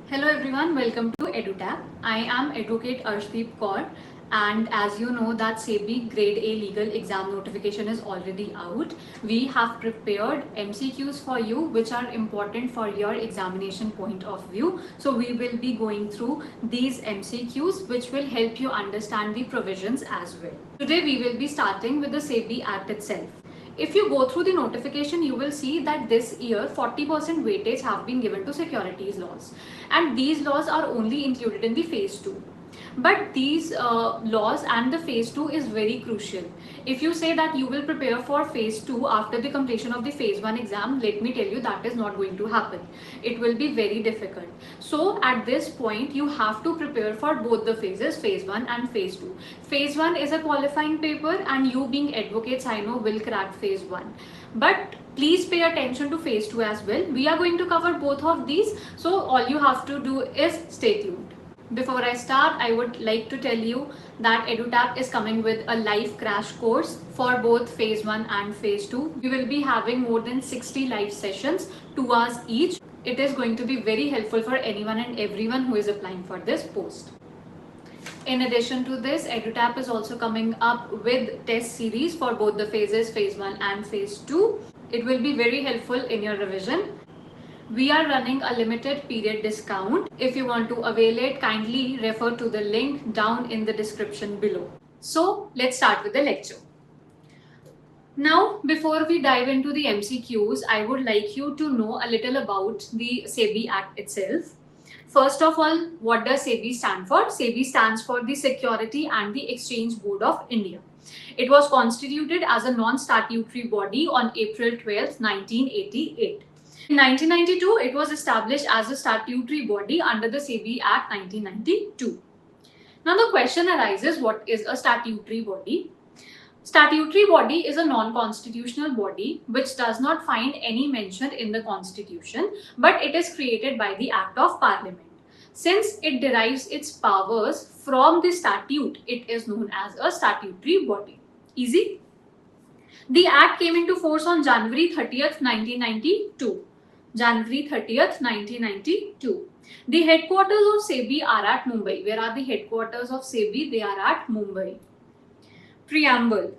Hello everyone, welcome to EduTap. I am Advocate Arshdeep Kaur, and as you know that SEBI Grade A Legal exam notification is already out. We have prepared MCQs for you which are important for your examination point of view. So we will be going through these MCQs which will help you understand the provisions as well. Today we will be starting with the SEBI Act itself. If you go through the notification, you will see that this year 40% weightage have been given to securities laws, and these laws are only included in the phase 2. But these laws and the phase 2 is very crucial. If you say that you will prepare for phase 2 after the completion of the phase 1 exam, let me tell you that is not going to happen. It will be very difficult. So at this point you have to prepare for both the phases, phase 1 and phase 2. Phase 1 is a qualifying paper, and you being advocates I know will crack phase 1. But please pay attention to phase 2 as well. We are going to cover both of these, so all you have to do is stay tuned. Before I start, I would like to tell you that EduTap is coming with a live crash course for both phase 1 and phase 2. We will be having more than 60 live sessions, 2 hours each. It is going to be very helpful for anyone and everyone who is applying for this post. In addition to this, EduTap is also coming up with test series for both the phases, phase 1 and phase 2. It will be very helpful in your revision. We are running a limited period discount. If you want to avail it, kindly refer to the link down in the description below. So let's start with the lecture. Now, before we dive into the MCQs, I would like you to know a little about the SEBI Act itself. First of all, what does SEBI stand for? SEBI stands for the Security and the Exchange Board of India. It was constituted as a non-statutory body on April 12, 1988. In 1992, it was established as a statutory body under the SEBI Act 1992. Now the question arises, what is a statutory body? Statutory body is a non-constitutional body which does not find any mention in the constitution, but it is created by the Act of Parliament. Since it derives its powers from the statute, it is known as a statutory body. Easy? The Act came into force on January 30th, 1992. January 30th, 1992. The headquarters of SEBI are at Mumbai. Where are the headquarters of SEBI? They are at Mumbai. Preamble.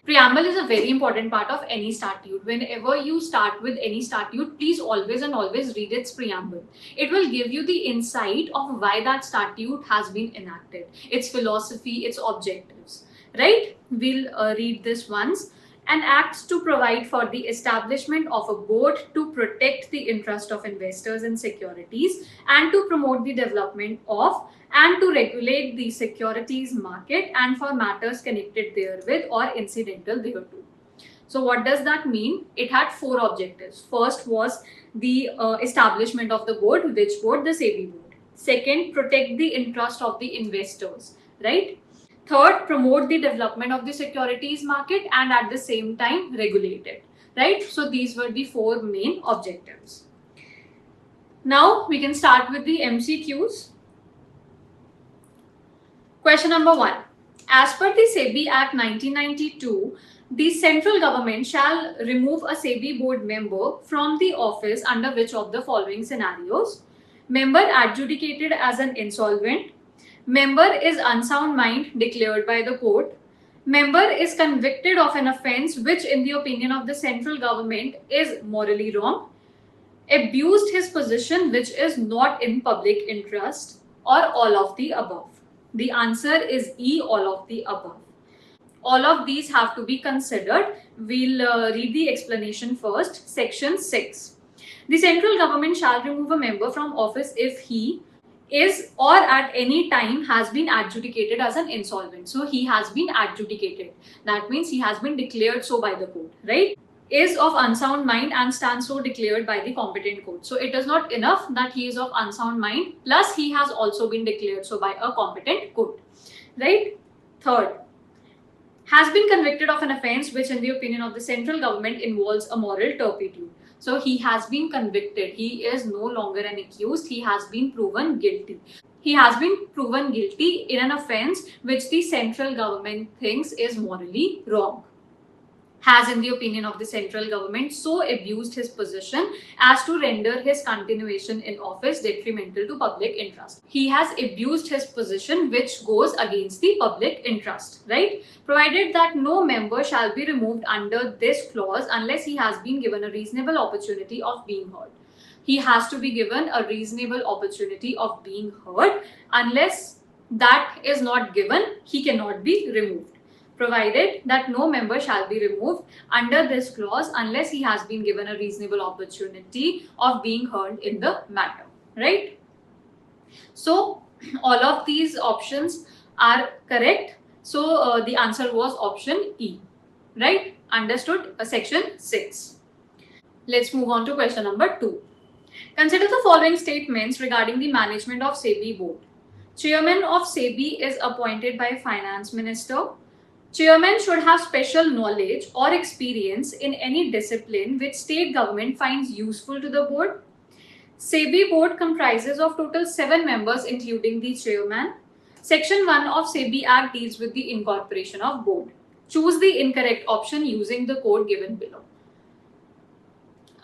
Preamble is a very important part of any statute. Whenever you start with any statute, please always read its preamble. It will give you the insight of why that statute has been enacted, its philosophy, its objectives. Right? We'll read this once. An act to provide for the establishment of a board to protect the interest of investors in securities and to promote the development of and to regulate the securities market and for matters connected therewith or incidental thereto. So what does that mean? It had 4 objectives. First was the establishment of the board. Which board? The SEBI board. Second, protect the interest of the investors, right? Third, promote the development of the securities market and at the same time regulate it, right? So these were the 4 main objectives. Now we can start with the MCQs. Question number 1. As per the SEBI Act 1992, the central government shall remove a SEBI board member from the office under which of the following scenarios? Member adjudicated as an insolvent. Member is unsound mind declared by the court. Member is convicted of an offence which in the opinion of the central government is morally wrong. Abused his position which is not in public interest, or all of the above. The answer is E, all of the above. All of these have to be considered. We'll read the explanation first. Section 6. The central government shall remove a member from office if he is or at any time has been adjudicated as an insolvent. So he has been adjudicated. That means he has been declared so by the court, right? Is of unsound mind and stands so declared by the competent court. So it is not enough that he is of unsound mind, plus he has also been declared so by a competent court, right? Third, has been convicted of an offence which in the opinion of the central government involves a moral turpitude. So he has been convicted. He is no longer an accused. He has been proven guilty. He has been proven guilty in an offence which the central government thinks is morally wrong. has, in the opinion of the central government, so abused his position as to render his continuation in office detrimental to public interest. He has abused his position which goes against the public interest, right? Provided that no member shall be removed under this clause unless he has been given a reasonable opportunity of being heard. He has to be given a reasonable opportunity of being heard. Unless that is not given, he cannot be removed. Provided that no member shall be removed under this clause unless he has been given a reasonable opportunity of being heard in the matter, right? So all of these options are correct. So the answer was option E, right? Understood? Section 6. Let's move on to question number 2. Consider the following statements regarding the management of SEBI board. Chairman of SEBI is appointed by Finance Minister. Chairman should have special knowledge or experience in any discipline which state government finds useful to the board. SEBI board comprises of total 7 members including the chairman. Section 1 of SEBI Act deals with the incorporation of board. Choose the incorrect option using the code given below.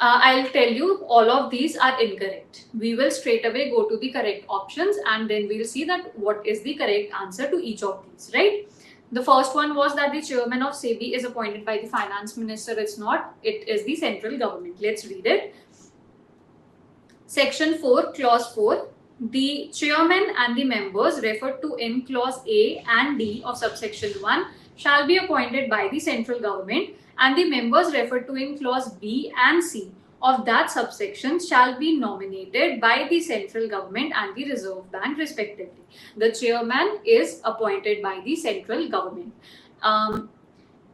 I'll tell you all of these are incorrect. We will straight away go to the correct options and then we'll see that what is the correct answer to each of these, right? The first one was that the chairman of SEBI is appointed by the finance minister. It's not. It is the central government. Let's read it. Section 4, clause 4. The chairman and the members referred to in clause A and D of subsection 1 shall be appointed by the central government, and the members referred to in clause B and C of that subsection shall be nominated by the central government and the Reserve Bank respectively. The chairman is appointed by the central government.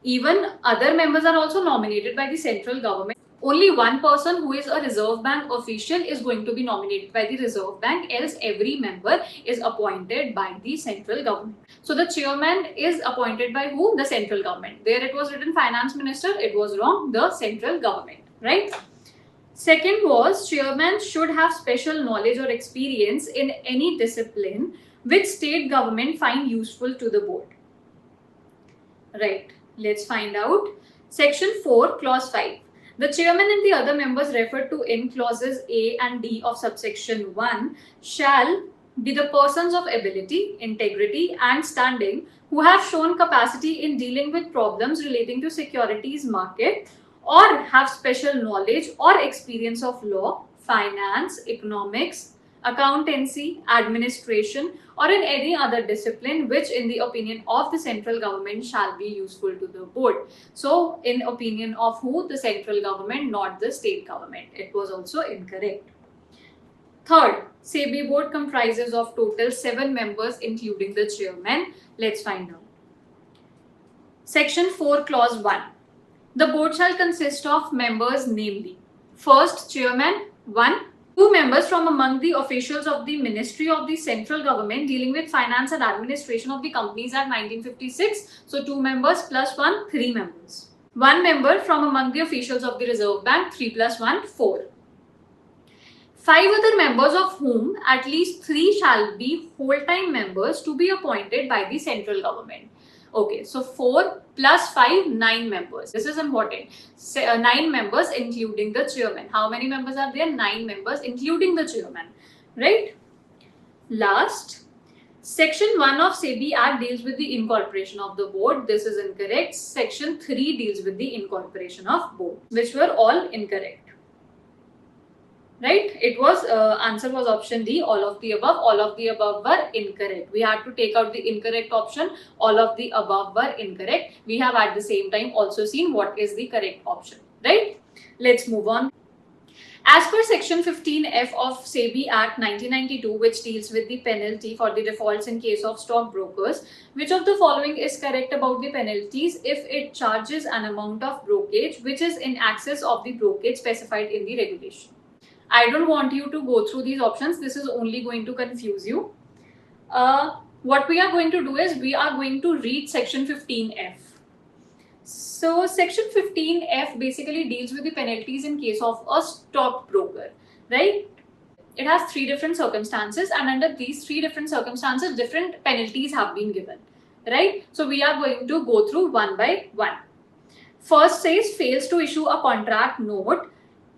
Even other members are also nominated by the central government. Only one person who is a Reserve Bank official is going to be nominated by the Reserve Bank, else every member is appointed by the central government. So the chairman is appointed by who? The central government. There it was written finance minister, it was wrong, the central government, right? Second was chairman should have special knowledge or experience in any discipline which state government find useful to the board. Right, let's find out. Section 4, clause 5. The chairman and the other members referred to in clauses A and D of subsection 1 shall be the persons of ability, integrity and standing who have shown capacity in dealing with problems relating to securities market or have special knowledge or experience of law, finance, economics, accountancy, administration or in any other discipline which in the opinion of the central government shall be useful to the board. So in opinion of who? The central government, not the state government. It was also incorrect. Third, SEBI board comprises of total 7 members including the chairman. Let's find out. Section 4, clause 1. The board shall consist of members namely, first chairman, 1, 2 members from among the officials of the Ministry of the Central Government dealing with finance and administration of the Companies Act 1956. So 2 members plus 1, 3 members. 1 member from among the officials of the Reserve Bank, 3 plus 1, 4. 5 other members of whom at least 3 shall be whole-time members to be appointed by the central government. Okay, so 4 plus 5, 9 members. This is important. 9 members including the chairman. How many members are there? 9 members including the chairman, right? Last, Section 1 of SEBI Act deals with the incorporation of the board. This is incorrect. Section 3 deals with the incorporation of board, which were all incorrect. Right? It was answer was option D, all of the above. All of the above were incorrect. We had to take out the incorrect option. All of the above were incorrect. We have at the same time also seen what is the correct option. Right? Let's move on. As per Section 15F of SEBI Act 1992, which deals with the penalty for the defaults in case of stockbrokers, which of the following is correct about the penalties if it charges an amount of brokerage which is in excess of the brokerage specified in the regulation? I don't want you to go through these options. This is only going to confuse you. What we are going to do is we are going to read Section 15F. So Section 15F basically deals with the penalties in case of a stockbroker, right? It has 3 different circumstances, and under these 3 different circumstances, different penalties have been given, right? So we are going to go through one by one. First says fails to issue a contract note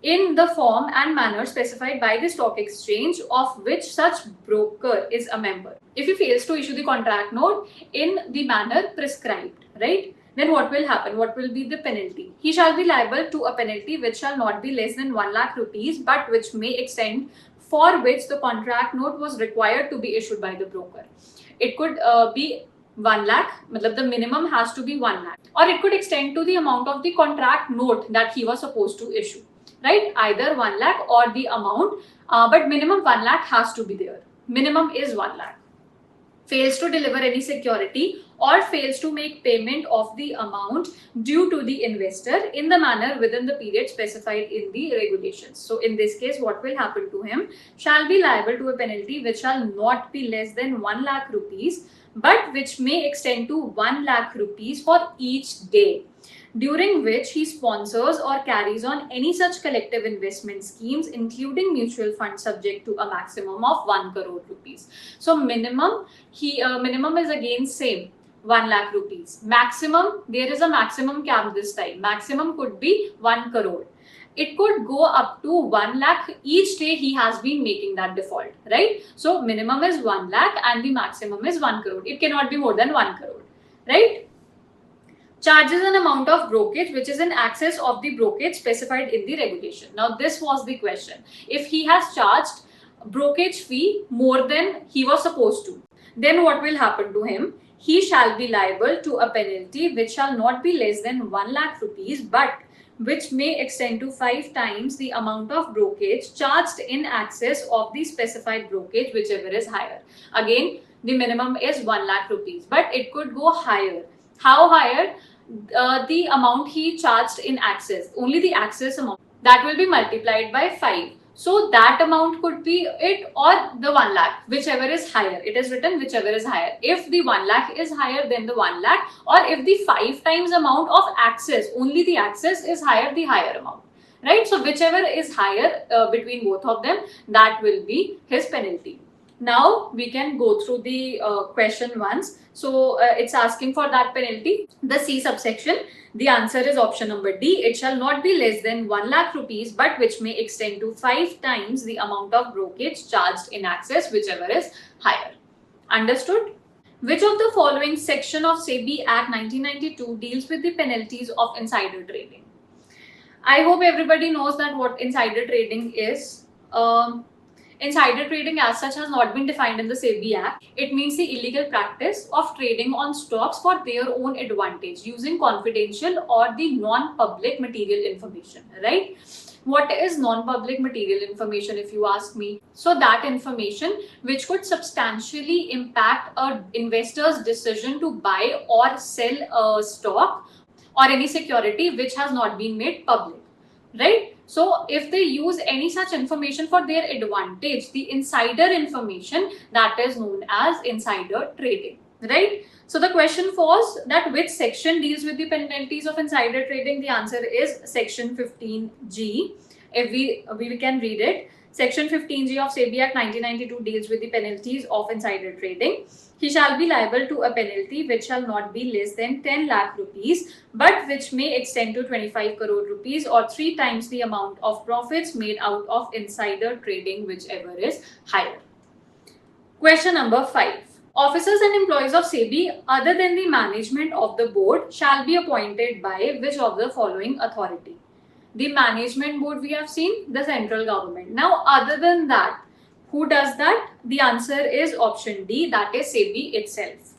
in the form and manner specified by the stock exchange of which such broker is a member. If he fails to issue the contract note in the manner prescribed, right? Then what will happen? What will be the penalty? He shall be liable to a penalty which shall not be less than 1 lakh rupees, but which may extend for which the contract note was required to be issued by the broker. It could be 1 lakh, matlab the minimum has to be 1 lakh, or it could extend to the amount of the contract note that he was supposed to issue, right? Either 1 lakh or the amount, but minimum 1 lakh has to be there. Minimum is 1 lakh. Fails to deliver any security or fails to make payment of the amount due to the investor in the manner within the period specified in the regulations. So in this case, what will happen to him? Shall be liable to a penalty which shall not be less than 1 lakh rupees, but which may extend to 1 lakh rupees for each day during which he sponsors or carries on any such collective investment schemes, including mutual funds, subject to a maximum of 1 crore rupees. So minimum is again same, 1 lakh rupees. Maximum, there is a maximum cap this time. Maximum could be 1 crore. It could go up to 1 lakh each day he has been making that default, right? So minimum is 1 lakh and the maximum is 1 crore. It cannot be more than 1 crore, right? Charges an amount of brokerage which is in excess of the brokerage specified in the regulation. Now this was the question. If he has charged brokerage fee more than he was supposed to, then what will happen to him? He shall be liable to a penalty which shall not be less than 1 lakh rupees, but which may extend to 5 times the amount of brokerage charged in excess of the specified brokerage, whichever is higher. Again, the minimum is 1 lakh rupees, but it could go higher. How higher? The amount he charged in excess, only the excess amount, that will be multiplied by 5. So that amount could be it or the 1 lakh, whichever is higher. It is written whichever is higher. If the 1 lakh is higher, then the 1 lakh, or if the 5 times amount of excess, only the excess is higher, the higher amount, right? So whichever is higher between both of them, that will be his penalty. Now we can go through the question once. So it's asking for that penalty. The C subsection, the answer is option number D. It shall not be less than 1 lakh rupees, but which may extend to 5 times the amount of brokerage charged in excess, whichever is higher. Understood? Which of the following section of SEBI Act 1992 deals with the penalties of insider trading? I hope everybody knows that what insider trading is. Insider trading as such has not been defined in the SEBI Act. It means the illegal practice of trading on stocks for their own advantage using confidential or the non-public material information, right? What is non-public material information, if you ask me? So that information which could substantially impact an investor's decision to buy or sell a stock or any security which has not been made public, right? So if they use any such information for their advantage, the insider information, that is known as insider trading, right? So the question was that which section deals with the penalties of insider trading? The answer is section 15G. If we can read it. Section 15G of SEBI Act 1992 deals with the penalties of insider trading. He shall be liable to a penalty which shall not be less than 10 lakh rupees, but which may extend to 25 crore rupees or 3 times the amount of profits made out of insider trading, whichever is higher. Question number 5. Officers and employees of SEBI other than the management of the board shall be appointed by which of the following authority? The management board we have seen, the central government. Now other than that, who does that? The answer is option D, that is SEBI itself.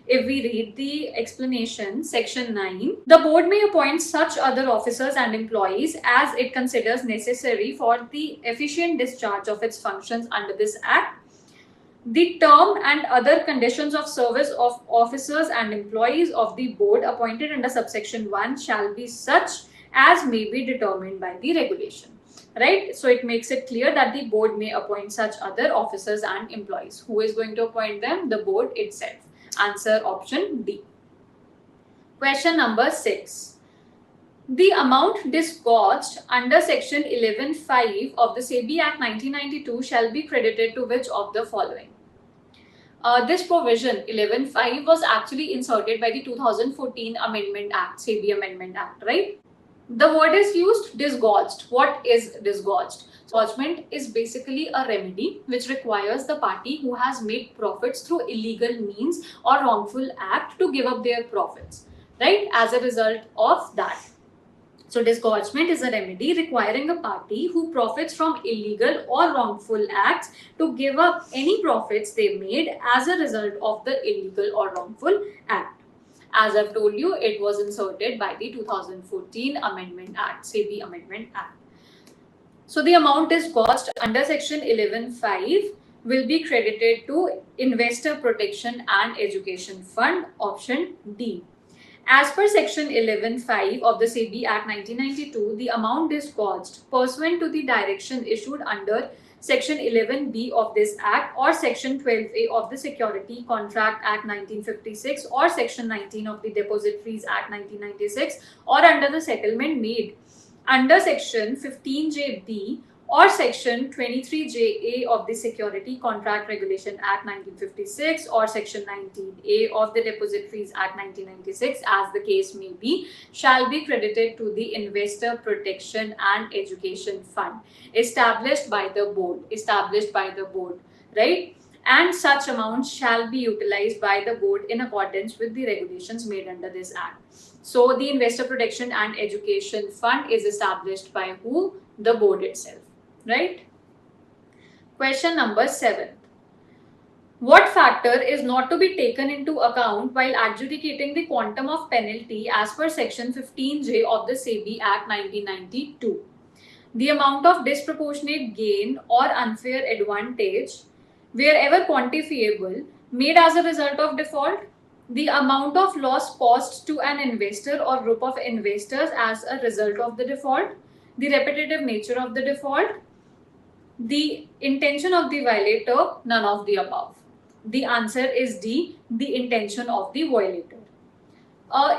If we read the explanation, section 9, the board may appoint such other officers and employees as it considers necessary for the efficient discharge of its functions under this act. The term and other conditions of service of officers and employees of the board appointed under subsection 1 shall be such as may be determined by the regulation, right? So it makes it clear that the board may appoint such other officers and employees. Who is going to appoint them? The board itself. Answer option D. Question number 6. The amount disgorged under section 11(5) of the SEBI Act 1992 shall be credited to which of the following? This provision 11.5 was actually inserted by the 2014 Amendment Act, SEBI Amendment Act, right? The word is used, disgorged. What is disgorged? Disgorgement is basically a remedy which requires the party who has made profits through illegal means or wrongful act to give up their profits, right? As a result of that. So disgorgement is a remedy requiring a party who profits from illegal or wrongful acts to give up any profits they made as a result of the illegal or wrongful act. As I've told you, it was inserted by the 2014 Amendment Act, SEBI Amendment Act. So the amount disgorged under Section 11.5 will be credited to Investor Protection and Education Fund, option D. As per Section 11.5 of the SEBI Act 1992, the amount disgorged pursuant to the direction issued under Section 11B of this Act or Section 12A of the Security Contract Act 1956 or Section 19 of the Depositories Act 1996 or under the settlement made under Section 15JB or Section 23JA of the Security Contract Regulation Act 1956 or Section 19A of the Depositories Act 1996, as the case may be, shall be credited to the Investor Protection and Education Fund established by the board, right? And such amounts shall be utilized by the board in accordance with the regulations made under this Act. So the Investor Protection and Education Fund is established by who? The board itself. Right? Question number 7. What factor is not to be taken into account while adjudicating the quantum of penalty as per Section 15J of the SEBI Act 1992? The amount of disproportionate gain or unfair advantage, wherever quantifiable, made as a result of default, the amount of loss caused to an investor or group of investors as a result of the default, the repetitive nature of the default, the intention of the violator, none of the above. The answer is D, the intention of the violator.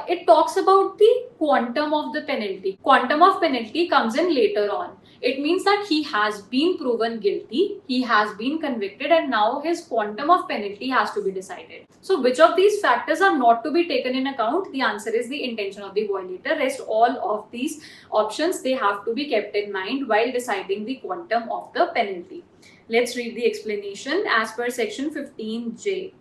It talks about the quantum of the penalty. Quantum of penalty comes in later on. It means that he has been proven guilty, he has been convicted, and now his quantum of penalty has to be decided. So which of these factors are not to be taken in account? The answer is the intention of the violator. Rest all of these options, they have to be kept in mind while deciding the quantum of the penalty. Let's read the explanation as per Section 15J.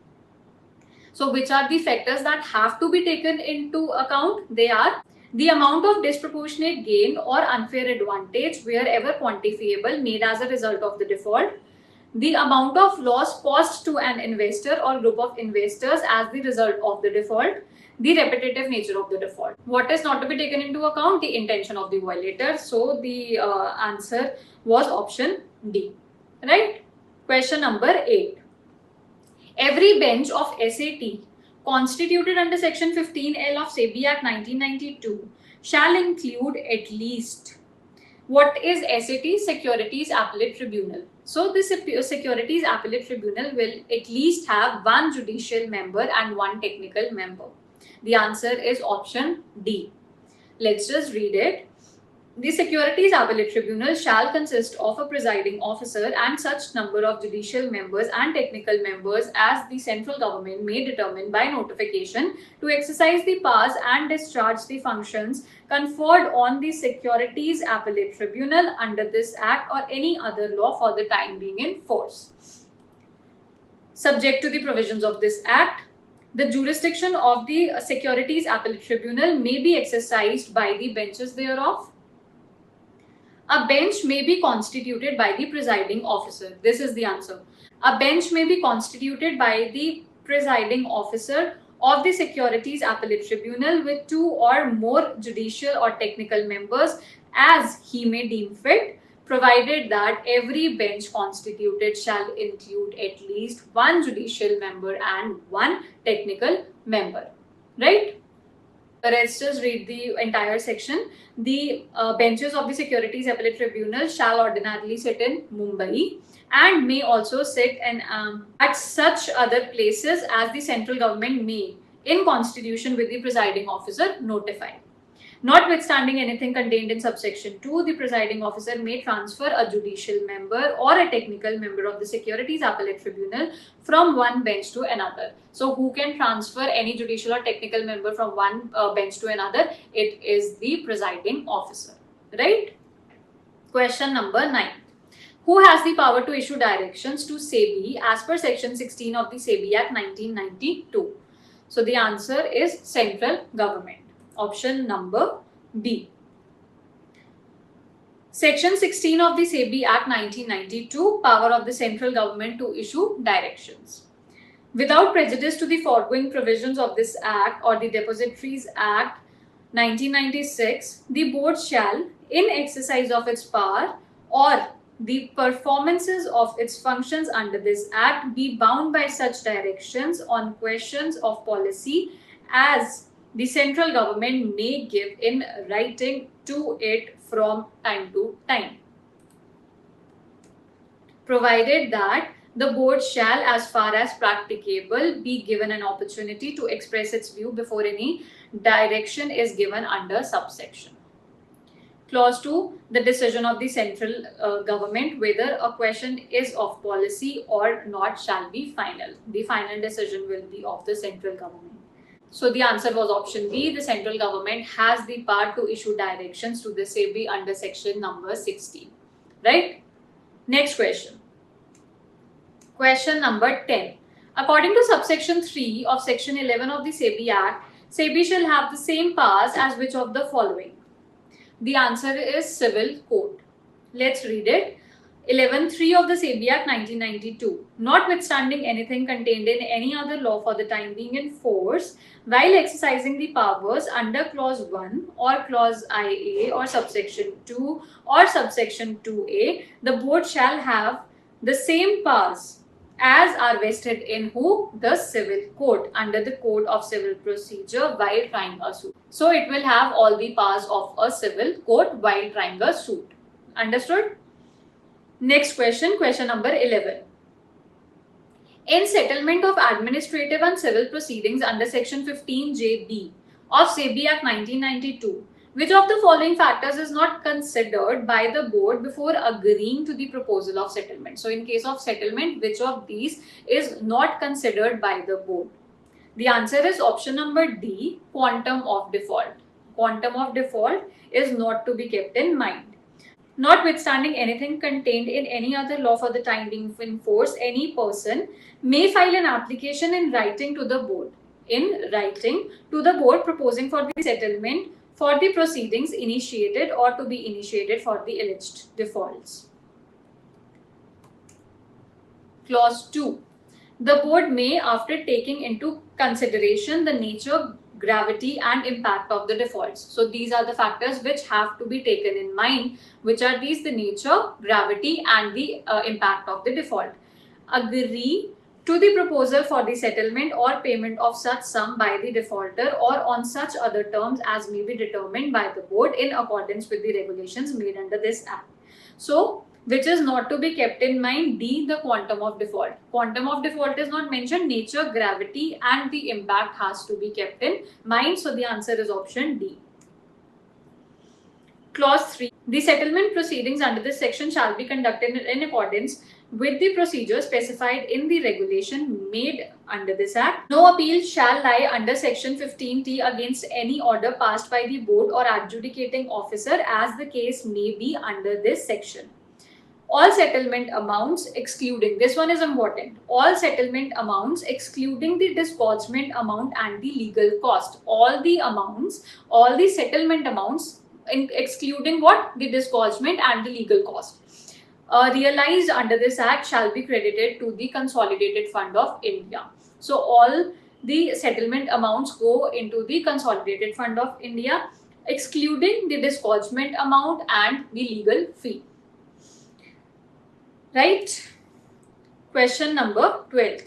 So which are the factors that have to be taken into account? They are the amount of disproportionate gain or unfair advantage, wherever quantifiable, made as a result of the default, the amount of loss caused to an investor or group of investors as the result of the default, the repetitive nature of the default. What is not to be taken into account? The intention of the violator. So the answer was option D. Right? Question number 8. Every bench of SAT constituted under Section 15L of SEBI Act 1992 shall include at least. What is SAT? Securities Appellate Tribunal. So this Securities Appellate Tribunal will at least have one judicial member and one technical member. The answer is option D. Let's just read it. The Securities Appellate Tribunal shall consist of a presiding officer and such number of judicial members and technical members as the central government may determine by notification to exercise the powers and discharge the functions conferred on the Securities Appellate Tribunal under this Act or any other law for the time being in force. Subject to the provisions of this Act, the jurisdiction of the Securities Appellate Tribunal may be exercised by the benches thereof. A bench may be constituted by the presiding officer. This is the answer. A bench may be constituted by the presiding officer of the Securities Appellate Tribunal with two or more judicial or technical members as he may deem fit, provided that every bench constituted shall include at least one judicial member and one technical member. Right? Let's just read the entire section. The benches of the Securities Appellate Tribunal shall ordinarily sit in Mumbai and may also sit at such other places as the central government may, in constitution with the presiding officer, notify. Notwithstanding anything contained in subsection 2, the presiding officer may transfer a judicial member or a technical member of the Securities Appellate Tribunal from one bench to another. So who can transfer any judicial or technical member from one bench to another? It is the presiding officer, right? Question number 9. Who has the power to issue directions to SEBI as per section 16 of the SEBI Act 1992? So the answer is central government. Option number B. Section 16 of the SEBI Act 1992, power of the central government to issue directions. Without prejudice to the foregoing provisions of this Act or the Depositories Act 1996, the board shall, in exercise of its power or the performances of its functions under this Act, be bound by such directions on questions of policy as the central government may give in writing to it from time to time, provided that the board shall, as far as practicable, be given an opportunity to express its view before any direction is given under subsection. Clause 2. The decision of the central government whether a question is of policy or not shall be final. The final decision will be of the central government. So the answer was option B. The central government has the power to issue directions to the SEBI under section number 16. Right? Next question. Question number 10. According to subsection 3 of section 11 of the SEBI Act, SEBI shall have the same powers as which of the following? The answer is civil code. Let's read it. 11.3 of the SEBI Act 1992. Notwithstanding anything contained in any other law for the time being in force, while exercising the powers under clause 1 or clause IA or subsection 2 or subsection 2A, the board shall have the same powers as are vested in who? The civil code under the Code of Civil Procedure while trying a suit. So it will have all the powers of a civil court while trying a suit. Understood? Next question, question number 11. In settlement of administrative and civil proceedings under section 15JB of SEBI Act 1992, which of the following factors is not considered by the board before agreeing to the proposal of settlement? So in case of settlement, which of these is not considered by the board? The answer is option number D, quantum of default. Quantum of default is not to be kept in mind. Notwithstanding anything contained in any other law for the time being in force, any person may file an application in writing to the board. In writing to the board proposing for the settlement for the proceedings initiated or to be initiated for the alleged defaults. Clause 2. The board may, after taking into consideration the nature, gravity and impact of the defaults. So these are the factors which have to be taken in mind. Which are these? The nature, gravity and the impact of the default. Agree to the proposal for the settlement or payment of such sum by the defaulter or on such other terms as may be determined by the board in accordance with the regulations made under this Act. So, which is not to be kept in mind? D, the quantum of default. Quantum of default is not mentioned. Nature, gravity and the impact has to be kept in mind. So, the answer is option D. Clause 3. The settlement proceedings under this section shall be conducted in accordance with the procedures specified in the regulation made under this Act. No appeal shall lie under section 15T against any order passed by the board or adjudicating officer as the case may be under this section. All settlement amounts excluding, this one is important, all settlement amounts excluding the disgorgement amount and the legal cost. All the amounts, all the settlement amounts excluding what? The disgorgement and the legal cost. Realized under this Act shall be credited to the Consolidated Fund of India. So all the settlement amounts go into the Consolidated Fund of India excluding the disgorgement amount and the legal fee. Right? Question number 12.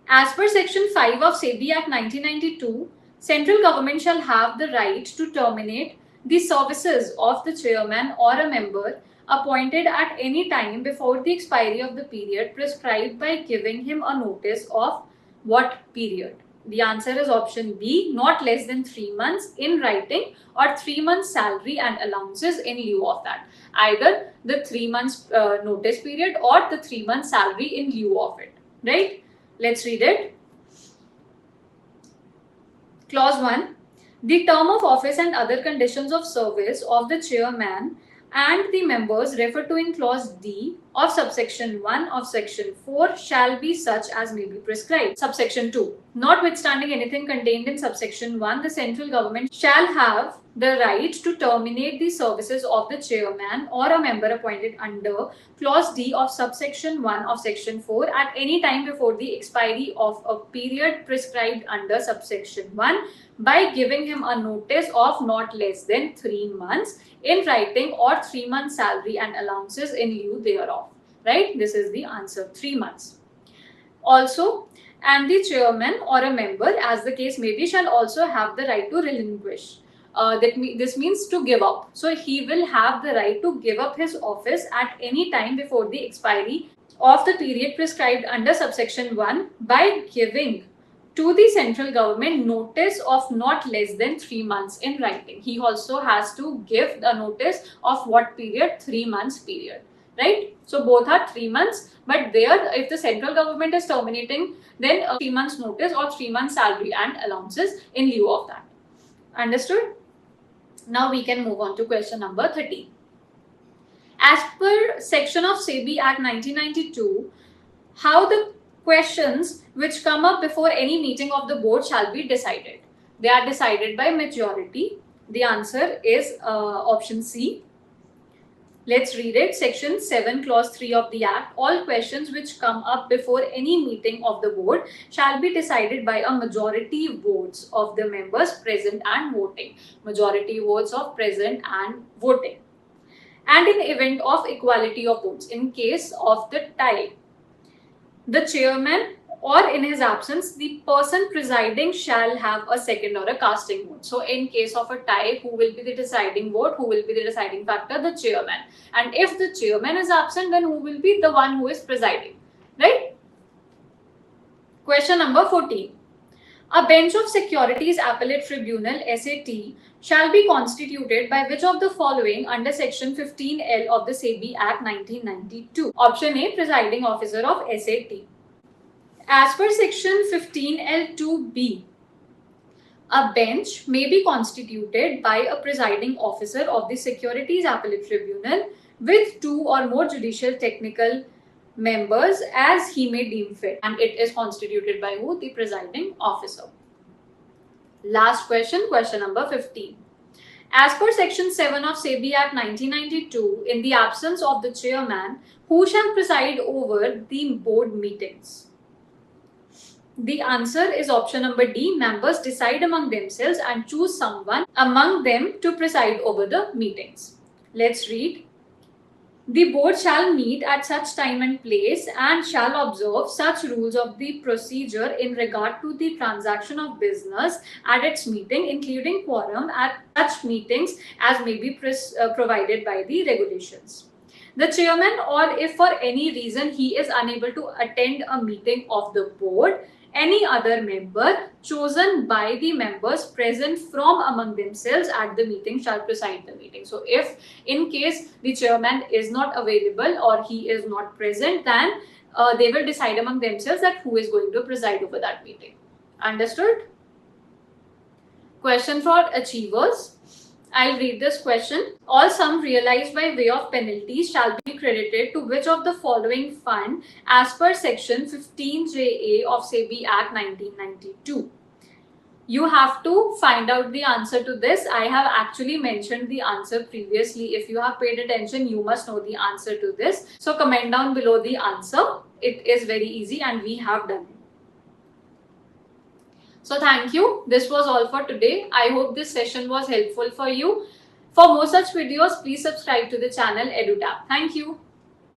As per section 5 of SEBI Act 1992, central government shall have the right to terminate the services of the chairman or a member appointed at any time before the expiry of the period prescribed by giving him a notice of what period? The answer is option B, not less than 3 months in writing or 3 months salary and allowances in lieu of that. Either the 3 months notice period or the 3 months salary in lieu of it. Right? Let's read it. Clause 1. The term of office and other conditions of service of the chairman and the members referred to in clause D of subsection 1 of section 4 shall be such as may be prescribed. Subsection 2. Notwithstanding anything contained in subsection 1, the central government shall have the right to terminate the services of the chairman or a member appointed under clause D of subsection 1 of section 4 at any time before the expiry of a period prescribed under subsection 1 by giving him a notice of not less than 3 months in writing or 3 months salary and allowances in lieu thereof. Right? This is the answer, 3 months. Also, and the chairman or a member, as the case may be, shall also have the right to relinquish. This means to give up. So he will have the right to give up his office at any time before the expiry of the period prescribed under subsection 1 by giving to the central government notice of not less than 3 months in writing. He also has to give the notice of what period? 3 months period. Right? So both are 3 months, but there if the central government is terminating, then 3 months notice or 3 months salary and allowances in lieu of that. Understood? Now we can move on to question number 13. As per section of SEBI Act 1992, how the questions which come up before any meeting of the board shall be decided? They are decided by majority. The answer is option C. Let's read it. Section 7, clause 3 of the Act. All questions which come up before any meeting of the board shall be decided by a majority votes of the members present and voting. Majority votes of present and voting. And in event of equality of votes, in case of the tie, the chairman or in his absence, the person presiding shall have a second or a casting vote. So in case of a tie, who will be the deciding vote? Who will be the deciding factor? The chairman. And if the chairman is absent, then who will be the one who is presiding? Right? Question number 14. A bench of Securities Appellate Tribunal SAT shall be constituted by which of the following under section 15L of the SEBI Act 1992? Option A, presiding officer of SAT. As per section 15L2B, a bench may be constituted by a presiding officer of the Securities Appellate Tribunal with 2 or more judicial technical members as he may deem fit, and it is constituted by who? The presiding officer. Last question, question number 15. As per section 7 of SEBI Act 1992, in the absence of the chairman, who shall preside over the board meetings? The answer is option number D. Members decide among themselves and choose someone among them to preside over the meetings. Let's read. The board shall meet at such time and place and shall observe such rules of the procedure in regard to the transaction of business at its meeting, including quorum at such meetings as may be provided by the regulations. The chairman, or if for any reason he is unable to attend a meeting of the board, any other member chosen by the members present from among themselves at the meeting shall preside the meeting. So if in case the chairman is not available or he is not present, then they will decide among themselves that who is going to preside over that meeting. Understood? Question for achievers. I'll read this question. All sum realized by way of penalties shall be credited to which of the following fund as per section 15JA of SEBI Act 1992? You have to find out the answer to this. I have actually mentioned the answer previously. If you have paid attention, you must know the answer to this. So comment down below the answer. It is very easy and we have done it. So thank you. This was all for today. I hope this session was helpful for you. For more such videos, please subscribe to the channel EduTap. Thank you.